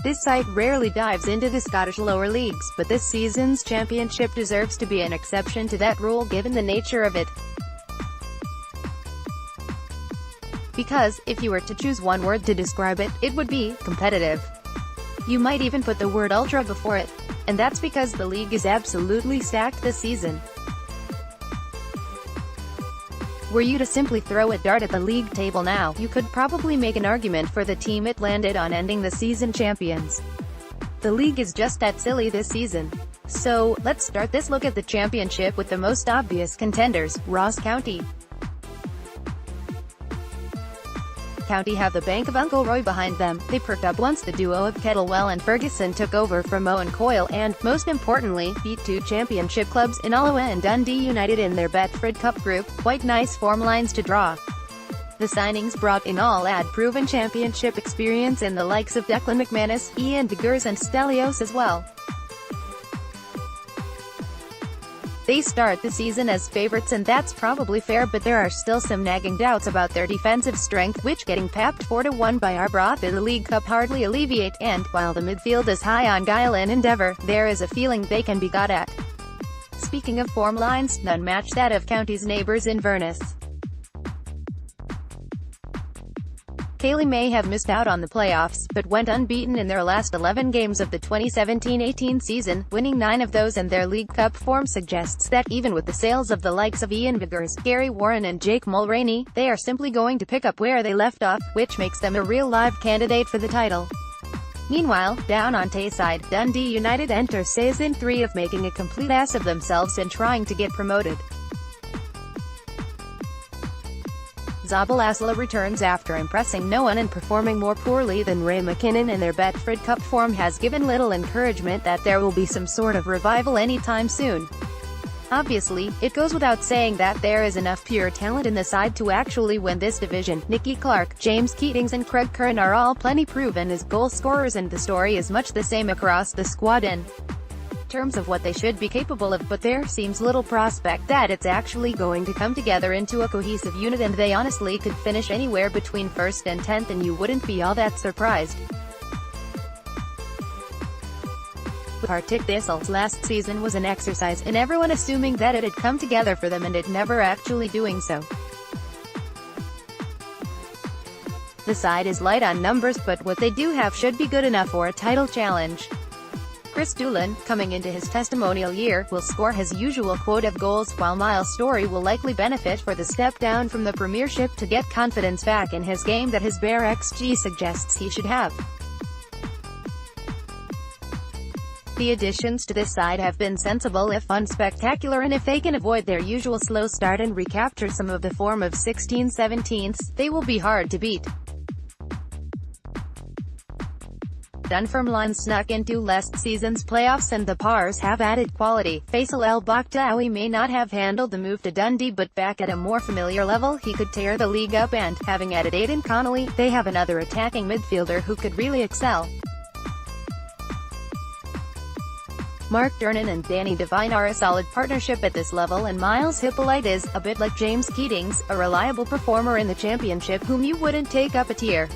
This site rarely dives into the Scottish lower leagues, but this season's championship deserves to be an exception to that rule given the nature of it. Because, if you were to choose one word to describe it, it would be competitive. You might even put the word ultra before it. And that's because the league is absolutely stacked this season. Were you to simply throw a dart at the league table now, you could probably make an argument for the team it landed on ending the season champions. The league is just that silly this season. So, let's start this look at the championship with the most obvious contenders, Ross County. County have the bank of Uncle Roy behind them. They perked up once the duo of Kettlewell and Ferguson took over from Owen Coyle and, most importantly, beat two championship clubs in Alloa and Dundee United in their Betfred Cup group. Quite nice form lines to draw. The signings brought in all add proven championship experience in the likes of Declan McManus, Ian Biggers and Stelios as well. They start the season as favourites and that's probably fair, but there are still some nagging doubts about their defensive strength, which getting papped 4-1 by Arbroath in the League Cup hardly alleviate, and, while the midfield is high on guile and endeavour, there is a feeling they can be got at. Speaking of form lines, none match that of County's neighbours Inverness. Cayley may have missed out on the playoffs, but went unbeaten in their last 11 games of the 2017-18 season, winning 9 of those, and their League Cup form suggests that, even with the sales of the likes of Ian Biggers, Gary Warren and Jake Mulroney, they are simply going to pick up where they left off, which makes them a real live candidate for the title. Meanwhile, down on Tayside, Dundee United enter season 3 of making a complete ass of themselves and trying to get promoted. Zabel Asla returns after impressing no one and performing more poorly than Ray McKinnon, and their Betfred Cup form has given little encouragement that there will be some sort of revival anytime soon. Obviously, it goes without saying that there is enough pure talent in the side to actually win this division. Nicky Clark, James Keatings and Craig Curran are all plenty proven as goal scorers, and the story is much the same across the squad in terms of what they should be capable of, but there seems little prospect that it's actually going to come together into a cohesive unit, and they honestly could finish anywhere between 1st and 10th and you wouldn't be all that surprised. Partick Thistle's last season was an exercise in everyone assuming that it had come together for them, and it never actually doing so. The side is light on numbers, but what they do have should be good enough for a title challenge. Chris Doolan, coming into his testimonial year, will score his usual quota of goals, while Miles Storey will likely benefit for the step down from the Premiership to get confidence back in his game that his bare XG suggests he should have. The additions to this side have been sensible if unspectacular, and if they can avoid their usual slow start and recapture some of the form of 16-17ths, they will be hard to beat. Dunfermline snuck into last season's playoffs and the Pars have added quality. Faisal El Bakhtaoui may not have handled the move to Dundee, but back at a more familiar level he could tear the league up, and, having added Aidan Connolly, they have another attacking midfielder who could really excel. Mark Durnan and Danny Devine are a solid partnership at this level, and Miles Hippolyte is, a bit like James Keatings, a reliable performer in the championship whom you wouldn't take up a tier.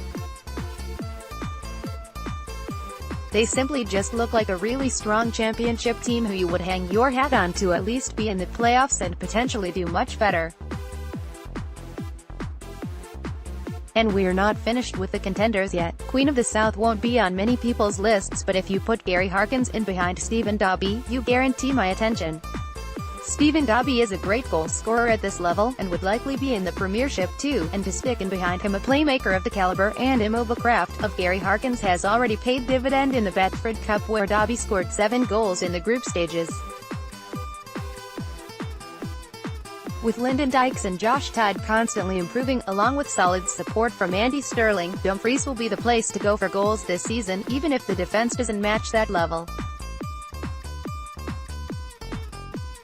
They simply just look like a really strong championship team who you would hang your hat on to at least be in the playoffs and potentially do much better. And we're not finished with the contenders yet. Queen of the South won't be on many people's lists, but if you put Gary Harkins in behind Stephen Dobby, you guarantee my attention. Stephen Dobby is a great goal scorer at this level, and would likely be in the Premiership too, and to stick in behind him a playmaker of the caliber and immobile craft of Gary Harkins has already paid dividend in the Betfred Cup, where Dobby scored 7 goals in the group stages. With Lyndon Dykes and Josh Tide constantly improving, along with solid support from Andy Sterling, Dumfries will be the place to go for goals this season, even if the defense doesn't match that level.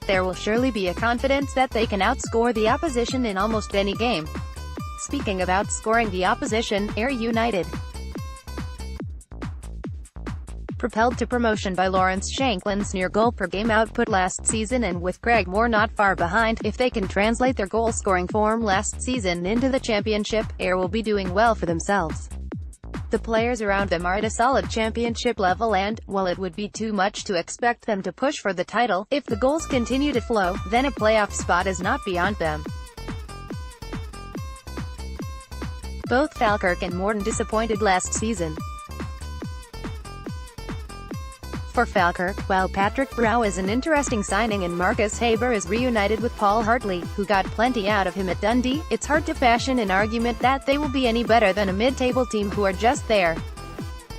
There will surely be a confidence that they can outscore the opposition in almost any game. Speaking of outscoring the opposition, Ayr United, propelled to promotion by Lawrence Shankland's near goal per game output last season, and with Craig Moore not far behind, if they can translate their goal-scoring form last season into the championship, Ayr will be doing well for themselves. The players around them are at a solid championship level and, while it would be too much to expect them to push for the title, if the goals continue to flow, then a playoff spot is not beyond them. Both Falkirk and Morton disappointed last season. For Falkirk, while Patrick Brow is an interesting signing and Marcus Haber is reunited with Paul Hartley, who got plenty out of him at Dundee, it's hard to fashion an argument that they will be any better than a mid-table team who are just there.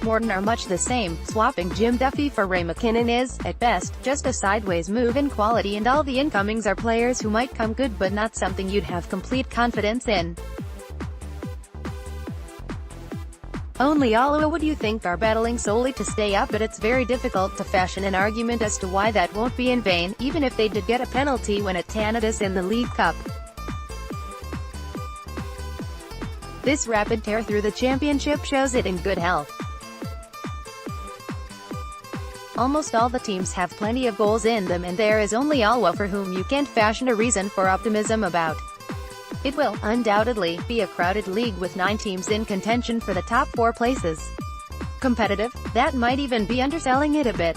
Morton are much the same. Swapping Jim Duffy for Ray McKinnon is, at best, just a sideways move in quality, and all the incomings are players who might come good but not something you'd have complete confidence in. Only Alloa would you think are battling solely to stay up, but it's very difficult to fashion an argument as to why that won't be in vain, even if they did get a penalty when at Tannadice in the League Cup. This rapid tear through the championship shows it in good health. Almost all the teams have plenty of goals in them, and there is only Alloa for whom you can't fashion a reason for optimism about. It will, undoubtedly, be a crowded league with 9 teams in contention for the top 4 places. Competitive? That might even be underselling it a bit.